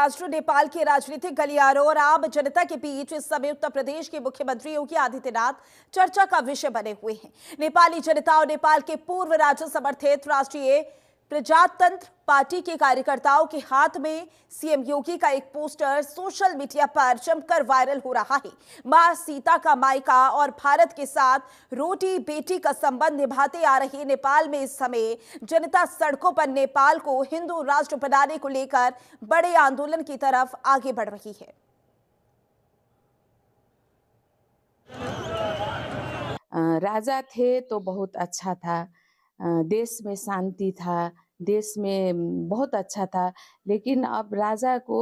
महाराष्ट्र, नेपाल के राजनीतिक गलियारों और आम जनता के बीच इस समय उत्तर प्रदेश के मुख्यमंत्री योगी आदित्यनाथ चर्चा का विषय बने हुए हैं। नेपाली जनता और नेपाल के पूर्व राज्य समर्थित राष्ट्रीय प्रजातंत्र पार्टी के कार्यकर्ताओं के हाथ में सीएम योगी का एक पोस्टर सोशल मीडिया पर जमकर वायरल हो रहा है। मां सीता का मायका और भारत के साथ रोटी बेटी का संबंध निभाते आ रहे नेपाल में इस समय जनता सड़कों पर नेपाल को हिंदू राष्ट्र बनाने को लेकर बड़े आंदोलन की तरफ आगे बढ़ रही है। राजा थे तो बहुत अच्छा था, देश में शांति था, देश में बहुत अच्छा था। लेकिन अब राजा को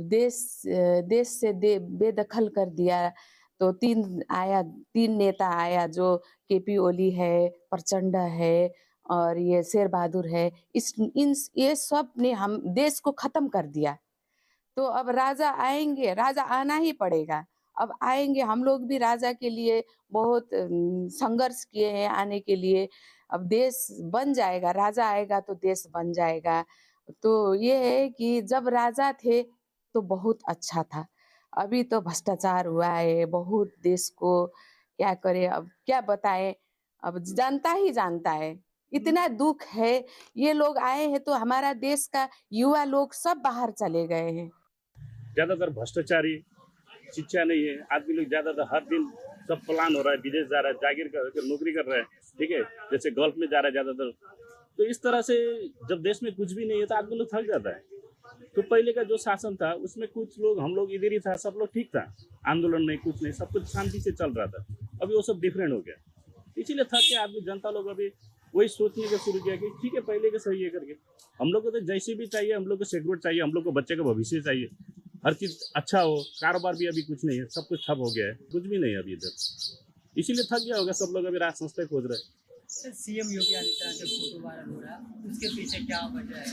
देश से बेदखल कर दिया। तो तीन नेता आया, जो केपी ओली है, प्रचंड है और ये शेर बहादुर है। ये सब ने हम देश को खत्म कर दिया। तो अब राजा आएंगे, राजा आना ही पड़ेगा। अब आएंगे, हम लोग भी राजा के लिए बहुत संघर्ष किए हैं आने के लिए। अब देश बन जाएगा, राजा आएगा तो देश बन जाएगा। तो ये है कि जब राजा थे तो बहुत अच्छा था। अभी तो भ्रष्टाचार हुआ है बहुत, देश को क्या करे, अब क्या बताएं। अब जनता ही जानता है, इतना दुख है। ये लोग आए हैं तो हमारा देश का युवा लोग सब बाहर चले गए हैं। ज्यादातर भ्रष्टाचारी, शिक्षा नहीं है। आदमी लोग ज्यादातर हर दिन सब प्लान हो रहा है, विदेश जा रहा है, जागीर कर नौकरी कर रहा है, ठीक है, जैसे गल्फ में जा रहा है ज्यादातर। तो इस तरह से जब देश में कुछ भी नहीं है तो आदमी लोग थक जाता है। तो पहले का जो शासन था उसमें कुछ लोग, हम लोग इधर ही था, सब लोग ठीक था, आंदोलन नहीं, कुछ नहीं, सब कुछ शांति से चल रहा था। अभी वो सब डिफरेंट हो गया, इसीलिए थक के आदमी, जनता लोग अभी वही सोचने का शुरू किया कि ठीक है पहले के सही है करके। हम लोग को तो जैसे भी चाहिए, हम लोग को सिक्योर चाहिए, हम लोग को बच्चे का भविष्य चाहिए, हर चीज अच्छा हो। कारोबार भी अभी कुछ नहीं है, सब कुछ ठप हो गया है, कुछ भी नहीं है अभी इधर, इसीलिए थक गया होगा सब लोग। अभी राज संस्था खोज रहे हैं। सीएम योगी आदित्यनाथ का फोटो वायरल हो रहा है, उसके पीछे क्या वजह है?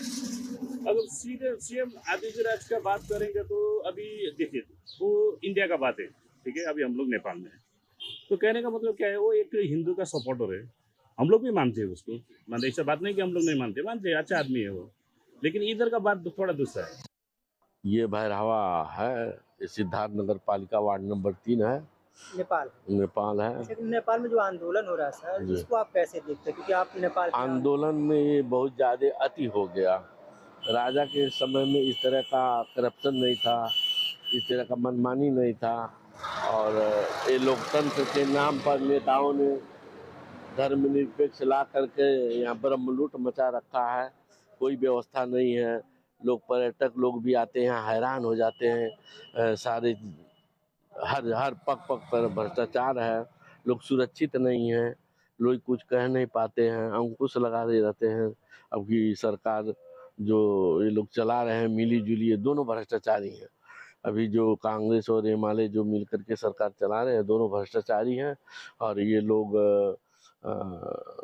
अगर सीधे सीएम आदित्यनाथ का बात करेंगे तो अभी देखिए, वो इंडिया का बात है, ठीक है, अभी हम लोग नेपाल में है। तो कहने का मतलब क्या है, वो एक हिंदू का सपोर्टर है, हम लोग भी मानते हैं उसको। मतलब ऐसा बात नहीं कि हम लोग नहीं मानते, मानते हैं, अच्छा आदमी है वो। लेकिन इधर का बात थोड़ा दूसरा है। ये भैरहवा है, सिद्धार्थ नगर पालिका वार्ड नंबर 3 है, नेपाल है। नेपाल में जो आंदोलन हो रहा है सर, इसको आप कैसे देखते हैं? क्योंकि आप नेपाल आंदोलन में ये बहुत ज़्यादा अति हो गया। राजा के समय में इस तरह का करप्शन नहीं था, इस तरह का मनमानी नहीं था। और ये लोकतंत्र के नाम पर नेताओं ने धर्मनिरपेक्ष ला करके यहाँ ब्रह्मलूट मचा रखा है। कोई व्यवस्था नहीं है। लोग, पर्यटक लोग भी आते हैं, हैरान हो जाते हैं। सारे हर पग पर भ्रष्टाचार है, लोग सुरक्षित नहीं हैं, लोग कुछ कह नहीं पाते हैं, अंकुश लगा दे रहते हैं। अब की सरकार जो ये लोग चला रहे हैं मिली जुली, ये दोनों भ्रष्टाचारी हैं। अभी जो कांग्रेस और एमआलए जो मिल करके सरकार चला रहे हैं, दोनों भ्रष्टाचारी हैं। और ये लोग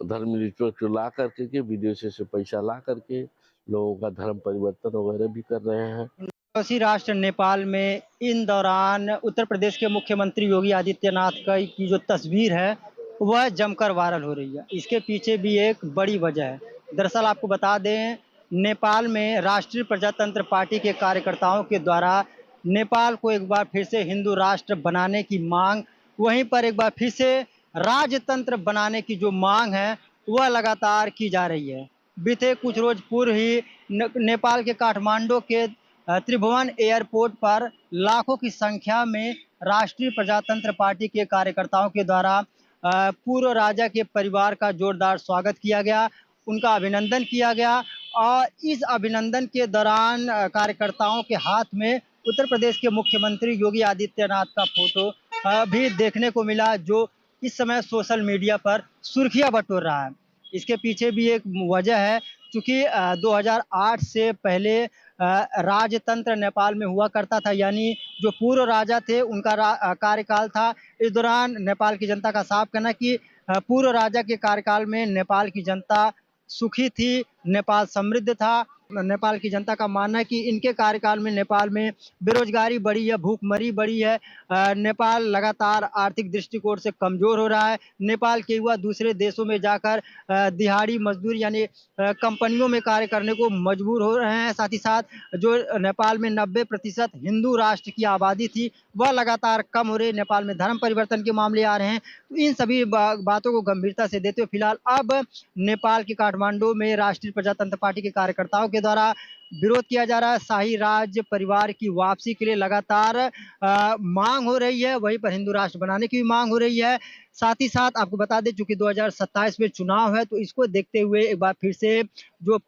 धर्मनिरपेक्ष ला करके के विदेशों से पैसा ला करके लोगों का धर्म परिवर्तन वगैरह भी कर रहे हैं। पड़ोसी राष्ट्र नेपाल में इन दौरान उत्तर प्रदेश के मुख्यमंत्री योगी आदित्यनाथ की जो तस्वीर है वह जमकर वायरल हो रही है। इसके पीछे भी एक बड़ी वजह है। दरअसल आपको बता दें, नेपाल में राष्ट्रीय प्रजातंत्र पार्टी के कार्यकर्ताओं के द्वारा नेपाल को एक बार फिर से हिंदू राष्ट्र बनाने की मांग, वहीं पर एक बार फिर से राजतंत्र बनाने की जो मांग है वह लगातार की जा रही है। बीते कुछ रोज पूर्व ही नेपाल के काठमांडू के त्रिभुवन एयरपोर्ट पर लाखों की संख्या में राष्ट्रीय प्रजातंत्र पार्टी के कार्यकर्ताओं के द्वारा पूर्व राजा के परिवार का जोरदार स्वागत किया गया, उनका अभिनंदन किया गया। और इस अभिनंदन के दौरान कार्यकर्ताओं के हाथ में उत्तर प्रदेश के मुख्यमंत्री योगी आदित्यनाथ का फोटो भी देखने को मिला, जो इस समय सोशल मीडिया पर सुर्खियां बटोर रहा है। इसके पीछे भी एक वजह है, क्योंकि 2008 से पहले राजतंत्र नेपाल में हुआ करता था, यानी जो पूर्व राजा थे उनका कार्यकाल था। इस दौरान नेपाल की जनता का साफ कहना कि पूर्व राजा के कार्यकाल में नेपाल की जनता सुखी थी, नेपाल समृद्ध था। नेपाल की जनता का मानना है कि इनके कार्यकाल में नेपाल में बेरोजगारी बढ़ी है, भूखमरी बढ़ी है। नेपाल लगातार आर्थिक दृष्टिकोण से कमजोर हो रहा है। नेपाल के युवा दूसरे देशों में जाकर दिहाड़ी मजदूर यानी कंपनियों में कार्य करने को मजबूर हो रहे हैं। साथ ही साथ जो नेपाल में 90% हिंदू राष्ट्र की आबादी थी, वह लगातार कम हो रही है। नेपाल में धर्म परिवर्तन के मामले आ रहे हैं। तो इन सभी बातों को गंभीरता से देते हुए फिलहाल अब नेपाल के काठमांडू में राष्ट्रीय प्रजातंत्र पार्टी के कार्यकर्ताओं के द्वारा विरोध किया जा रहा है। शाही राज परिवार की वापसी के लिए लगातार मांग हो रही है, वहीं पर हिंदू राष्ट्र बनाने की भी मांग हो रही है। साथ ही साथ आपको बता दें, चूंकि 2027 में चुनाव है, तो इसको देखते हुए एक बार फिर से जो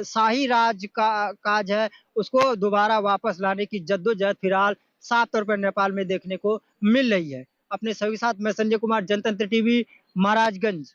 शाही राज का काज है, उसको दोबारा वापस लाने की जद्दोजहद फिलहाल साफ तौर पर नेपाल में देखने को मिल रही है। अपने सभी साथ मैं संजय कुमार, जनतंत्र टीवी, महाराजगंज।